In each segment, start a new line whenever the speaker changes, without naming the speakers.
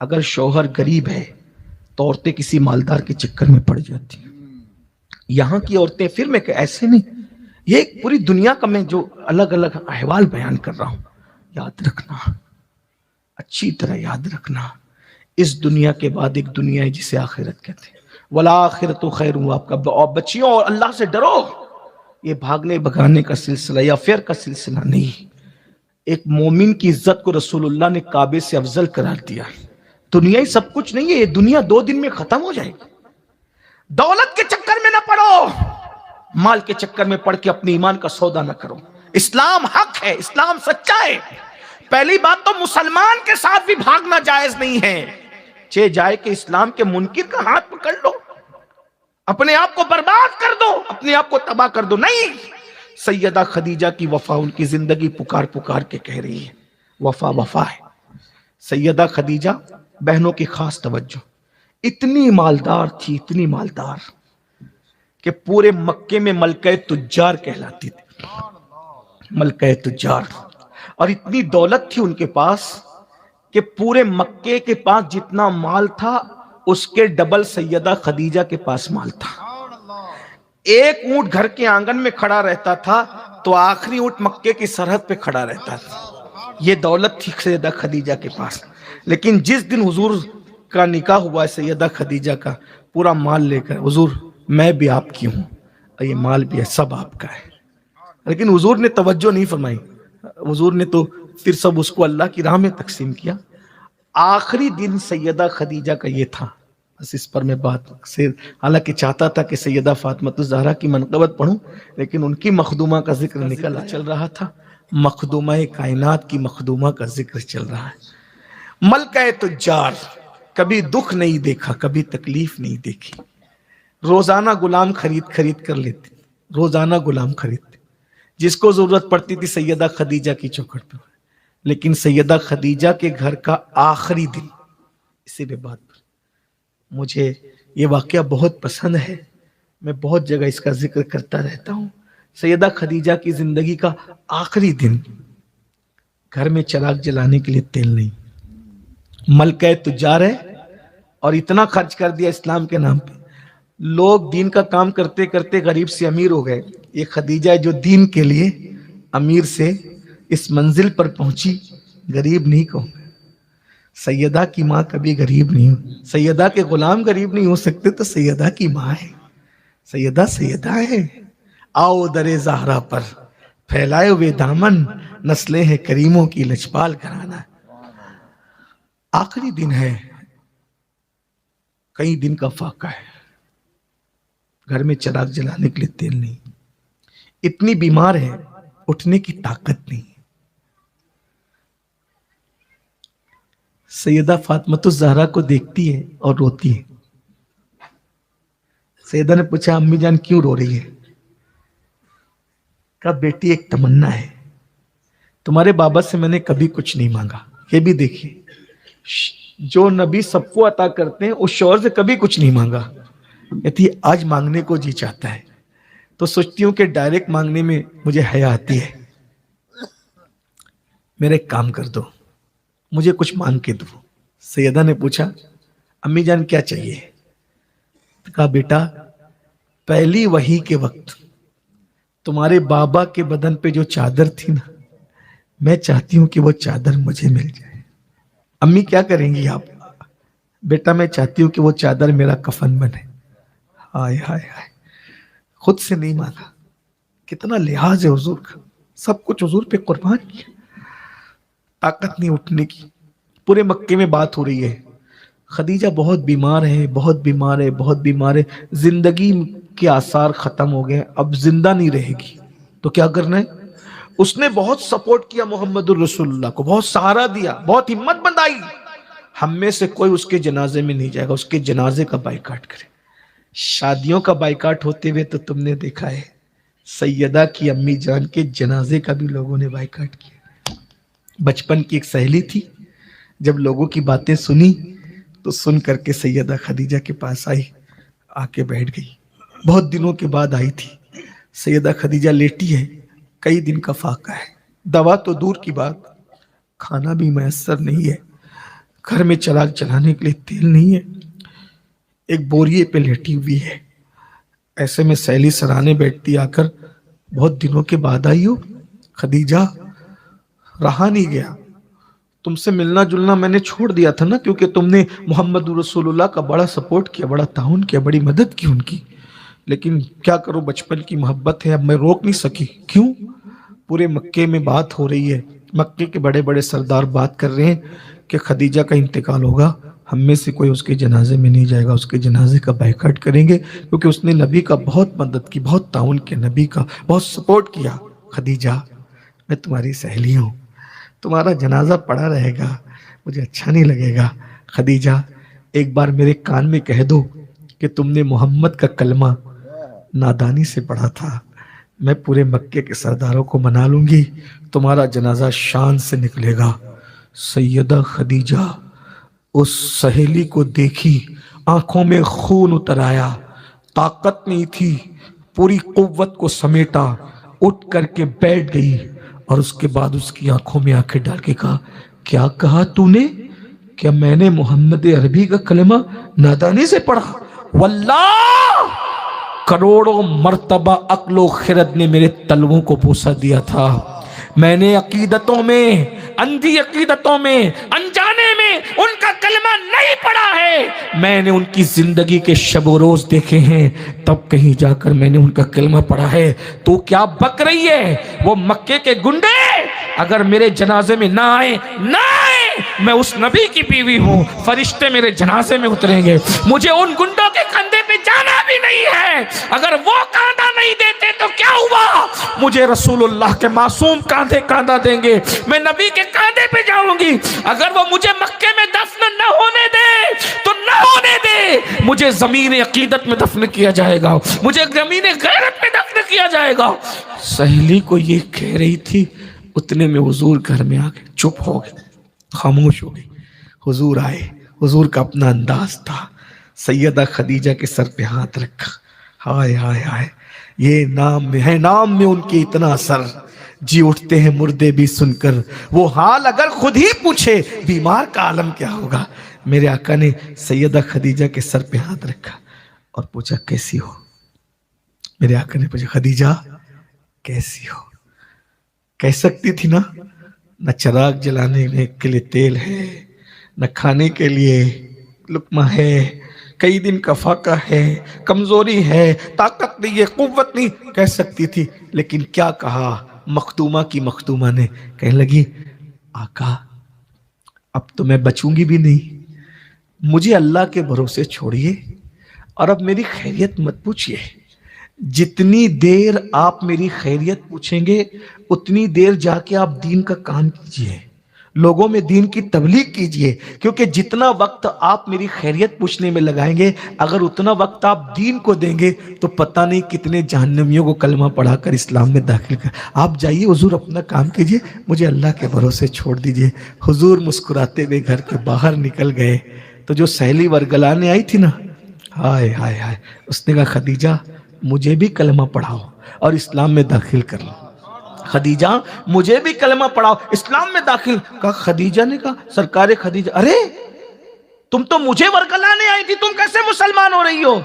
اگر شوہر غریب ہے تو عورتیں کسی مالدار کے چکر میں پڑ جاتی ہیں۔ یہاں کی عورتیں، پھر میں کہ ایسے نہیں، یہ پوری دنیا کا میں جو الگ الگ احوال بیان کر رہا ہوں، یاد رکھنا، اچھی طرح یاد رکھنا، اس دنیا کے بعد ایک دنیا ہے جسے آخرت کہتے ہیں۔ وَالْآخِرَةُ خَيْرٌ، آپ کا، اور بچیوں اور اللہ سے ڈرو، یہ بھاگنے بھگانے کا سلسلہ یا فیر کا سلسلہ نہیں۔ ایک مومن کی عزت کو رسول اللہ نے کعبے سے افضل قرار دیا۔ دنیا ہی سب کچھ نہیں ہے، یہ دنیا 2 دن میں ختم ہو جائے گی۔ دولت کے چکر میں نہ پڑو، مال کے چکر میں پڑ کے اپنے ایمان کا سودا نہ کرو۔ اسلام حق ہے، اسلام سچا ہے۔ پہلی بات تو مسلمان کے ساتھ بھی بھاگنا جائز نہیں ہے، چہ جائے کہ اسلام کے منکر کا ہاتھ پکڑ لو، اپنے آپ کو برباد کر دو، اپنے آپ کو تباہ کر دو، نہیں۔ سیدہ خدیجہ کی وفا، ان کی زندگی پکار پکار کے کہہ رہی ہے، وفا وفا ہے۔ سیدہ خدیجہ بہنوں کی خاص توجہ، اتنی مالدار تھی، اتنی مالدار کہ پورے مکے میں ملکہ تجار کہلاتی تھی، ملکہ تجار، اور اتنی دولت تھی ان کے پاس کہ پورے مکے کے پاس جتنا مال تھا اس کے ڈبل سیدہ خدیجہ کے پاس مال تھا۔ ایک اونٹ گھر کے آنگن میں کھڑا رہتا تھا تو آخری اونٹ مکے کی سرحد پہ کھڑا رہتا تھا، یہ دولت تھی سیدہ خدیجہ کے پاس۔ لیکن جس دن حضور کا نکاح ہوا ہے سیدہ خدیجہ کا، پورا مال لے کر، حضور میں بھی آپ کی ہوں اور یہ مال بھی ہے، سب آپ کا ہے۔ لیکن حضور نے توجہ نہیں فرمائی، حضور نے تو پھر سب اس کو اللہ کی راہ میں تقسیم کیا۔ آخری دن سیدہ خدیجہ کا یہ تھا، بس اس پر میں بات سے، حالانکہ چاہتا تھا کہ سیدہ فاطمہ الزہرا کی منقبت پڑھوں، لیکن ان کی مخدومہ کا ذکر نکل چل رہا تھا، مخدومہ کائنات کی مخدومہ کا ذکر چل رہا ہے۔ ملکہ تجار، کبھی دکھ نہیں دیکھا، کبھی تکلیف نہیں دیکھی، روزانہ غلام خرید کر لیتی، روزانہ غلام خریدتی، جس کو ضرورت پڑتی تھی سیدہ خدیجہ کی چوکھٹ پہ۔ لیکن سیدہ خدیجہ کے گھر کا آخری دن، اسی پہ بات پر مجھے یہ واقعہ بہت پسند ہے، میں بہت جگہ اس کا ذکر کرتا رہتا ہوں۔ سیدہ خدیجہ کی زندگی کا آخری دن، گھر میں چراغ جلانے کے لیے تیل نہیں، ملکہ تجار ہے اور اتنا خرچ کر دیا اسلام کے نام پہ، لوگ دین کا کام کرتے کرتے غریب سے امیر ہو گئے، یہ خدیجہ ہے جو دین کے لیے امیر سے اس منزل پر پہنچی، غریب نہیں کہوں گے۔ سیدہ کی ماں کبھی غریب نہیں ہو، سیدہ کے غلام غریب نہیں ہو سکتے تو سیدہ کی ماں ہے، سیدہ سیدہ ہے۔ آؤ در زہرا پر پھیلائے ہوئے دامن، نسلیں ہیں کریموں کی لجپال گھرانہ۔ آخری دن ہے، کئی دن کا فاقہ ہے، گھر میں چراغ جلانے کے لیے تیل نہیں، اتنی بیمار ہے، اٹھنے کی طاقت نہیں۔ سیدہ فاطمہ الزہرا کو دیکھتی ہے اور روتی ہے۔ سیدہ نے پوچھا امی جان کیوں رو رہی ہے؟ کہا بیٹی ایک تمنا ہے، تمہارے بابا سے میں نے کبھی کچھ نہیں مانگا، یہ بھی دیکھیے جو نبی سب کو عطا کرتے ہیں اس شوہر سے کبھی کچھ نہیں مانگا، کہتی آج مانگنے کو جی چاہتا ہے، تو سوچتی ہوں کہ ڈائریکٹ مانگنے میں مجھے حیا آتی ہے، میرا ایک کام کر دو، مجھے کچھ مانگ کے دو۔ سیدہ نے پوچھا امی جان کیا چاہیے؟ کہا بیٹا پہلی وحی کے وقت تمہارے بابا کے بدن پہ جو چادر تھی نا، میں چاہتی ہوں کہ وہ چادر مجھے مل جائے۔ امی کیا کریں گی آپ؟ بیٹا میں چاہتی ہوں کہ وہ چادر میرا کفن بنے۔ ہائے ہائے ہائے، خود سے نہیں مانگا، کتنا لحاظ ہے حضور کا، سب کچھ حضور پہ قربان کیا، طاقت نہیں اٹھنے کی۔ پورے مکے میں بات ہو رہی ہے خدیجہ بہت بیمار ہے، بہت بیمار ہے، بہت بیمار ہے، زندگی کے آثار ختم ہو گئے، اب زندہ نہیں رہے گی، تو کیا کرنا ہے؟ اس نے بہت سپورٹ کیا محمد الرسول اللہ کو، بہت سہارا دیا، بہت ہمت بندائی، ہم میں سے کوئی اس کے جنازے میں نہیں جائے گا، اس کے جنازے کا بائیکاٹ کرے۔ شادیوں کا بائیکاٹ ہوتے ہوئے تو تم نے دیکھا ہے، سیدہ کی امی جان کے جنازے کا بھی لوگوں نے بائیکاٹ کیا۔ بچپن کی ایک سہیلی تھی، جب لوگوں کی باتیں سنی تو سن کر کے سیدہ خدیجہ کے پاس آئی، آ کے بیٹھ گئی، بہت دنوں کے بعد آئی تھی۔ سیدہ خدیجہ لیٹی ہے، کئی دن کا فاقہ ہے، دوا تو دور کی بات، کھانا بھی میسر نہیں ہے، گھر میں چراغ جلانے کے لیے تیل نہیں ہے، ایک بوریے پہ لیٹی ہوئی ہے۔ ایسے میں سہیلی سرانے بیٹھتی آ کر، بہت دنوں کے بعد آئی ہو خدیجہ؟ رہا نہیں گیا، تم سے ملنا جلنا میں نے چھوڑ دیا تھا نا، کیونکہ تم نے محمد رسول اللہ کا بڑا سپورٹ کیا، بڑا تعاون کیا، بڑی مدد کی ان کی، لیکن کیا کروں، بچپن کی محبت ہے، اب میں روک نہیں سکی۔ کیوں؟ پورے مکے میں بات ہو رہی ہے، مکے کے بڑے بڑے سردار بات کر رہے ہیں کہ خدیجہ کا انتقال ہوگا، ہم میں سے کوئی اس کے جنازے میں نہیں جائے گا، اس کے جنازے کا بائیکاٹ کریں گے، کیونکہ اس نے نبی کا بہت مدد کی، بہت تعاون کیا، نبی کا بہت سپورٹ کیا۔ خدیجہ، میں تمہاری سہیلی ہوں، تمہارا جنازہ پڑا رہے گا، مجھے اچھا نہیں لگے گا۔ خدیجہ، ایک بار میرے کان میں کہہ دو کہ تم نے محمد کا کلمہ نادانی سے پڑھا تھا، میں پورے مکے کے سرداروں کو منا لوں گی، تمہارا جنازہ شان سے نکلے گا۔ سیدہ خدیجہ اس سہیلی کو دیکھی، آنکھوں میں خون اتر آیا، طاقت نہیں تھی، پوری قوت کو سمیٹا، اٹھ کر کے بیٹھ گئی، اور اس کے بعد اس کی آنکھوں میں آنکھیں ڈال کے کہا، کیا کہا تو نے؟ کیا میں نے محمد عربی کا کلمہ نادانی سے پڑھا؟ واللہ کروڑوں مرتبہ عقل و خرد نے میرے تلووں کو بوسہ دیا تھا، میں نے عقیدتوں میں، اندھی عقیدتوں میں، انجانے میں ان کا کلمہ نہیں پڑھا ہے، میں نے ان کی زندگی کے شب و روز دیکھے ہیں، تب کہیں جا کر میں نے ان کا کلمہ پڑھا ہے۔ تو کیا بک رہی ہے؟ وہ مکے کے گنڈے اگر میرے جنازے میں نہ آئے، میں اس نبی کی بیوی ہوں، فرشتے میرے جنازے میں اتریں گے، مجھے ان گنڈوں کے کندھے پہ جانا بھی نہیں ہے، اگر وہ کاندھا نہیں دیتے تو کیا ہوا، مجھے رسول اللہ کے معصوم کاندھے کاندھا دیں گے، میں نبی کے کاندھے پہ جاؤں گی، اگر وہ مجھے مکے میں دفن نہ ہونے دے تو نہ ہونے دے، مجھے زمین عقیدت میں دفن کیا جائے گا، مجھے زمین غیرت میں دفن کیا جائے گا۔ سہیلی کو یہ کہہ رہی تھی، اتنے میں حضور گھر میں آ گئے، چپ ہو گئے، خاموش ہو گئی۔ حضور آئے، حضور کا اپنا انداز تھا، سیدہ خدیجہ کے سر پہ ہاتھ رکھا، ہائے ہائے ہائے، یہ نام میں ہے، نام میں ان کے اتنا اثر، جی اٹھتے ہیں مردے بھی سن کر، وہ حال اگر خود ہی پوچھے بیمار کا عالم کیا ہوگا۔ میرے آقا نے سیدہ خدیجہ کے سر پہ ہاتھ رکھا اور پوچھا کیسی ہو؟ میرے آقا نے پوچھا خدیجہ کیسی ہو؟ کہہ سکتی تھی نا، نہ چراغ جلانے کے لیے تیل ہے، نہ کھانے کے لیے لقمہ ہے، کئی دن کا فاقہ ہے، کمزوری ہے، طاقت نہیں ہے، قوت نہیں، کہہ سکتی تھی، لیکن کیا کہا؟ مختومہ کی مختومہ نے کہنے لگی، آقا اب تو میں بچوں گی بھی نہیں، مجھے اللہ کے بھروسے چھوڑیے، اور اب میری خیریت مت پوچھئے، جتنی دیر آپ میری خیریت پوچھیں گے اتنی دیر جا کے آپ دین کا کام کیجئے، لوگوں میں دین کی تبلیغ کیجئے، کیونکہ جتنا وقت آپ میری خیریت پوچھنے میں لگائیں گے، اگر اتنا وقت آپ دین کو دیں گے تو پتہ نہیں کتنے جہنمیوں کو کلمہ پڑھا کر اسلام میں داخل کر۔ آپ جائیے حضور، اپنا کام کیجئے، مجھے اللہ کے بھروسے چھوڑ دیجئے۔ حضور مسکراتے ہوئے گھر کے باہر نکل گئے تو جو سہیلی ورگلانے آئی تھی نا، ہائے ہائے ہائے، اس نے کہا خدیجہ مجھے بھی کلمہ پڑھاؤ اور اسلام میں داخل کر لو، خدیجہ مجھے بھی کلمہ پڑھاؤ، اسلام میں داخل۔ کہا خدیجہ نے کہا سرکار خدیجہ، ارے تم تو مجھے ورگلانے آئی تھی، تم کیسے مسلمان ہو رہی ہو؟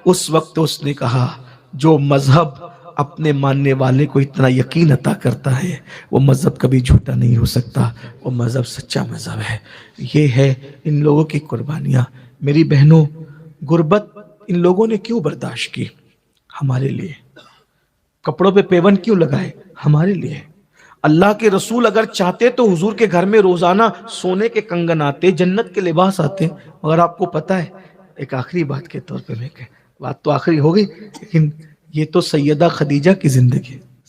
اس وقت اس نے کہا جو مذہب اپنے ماننے والے کو اتنا یقین عطا کرتا ہے وہ مذہب کبھی جھوٹا نہیں ہو سکتا، وہ مذہب سچا مذہب ہے۔ یہ ہے ان لوگوں کی قربانیاں۔ میری بہنوں، غربت ان لوگوں نے کیوں برداشت کی؟ ہمارے لیے۔ کپڑوں پہ پیون کیوں لگائے؟ ہمارے لیے۔ اللہ کے رسول اگر چاہتے تو حضور کے گھر میں روزانہ سونے کے کنگن آتے، جنت کے لباس آتے، مگر آپ کو پتہ ہے، ایک آخری بات کے طور پہ میں کہ بات تو آخری ہو گئی، لیکن یہ تو سیدہ خدیجہ کی زندگی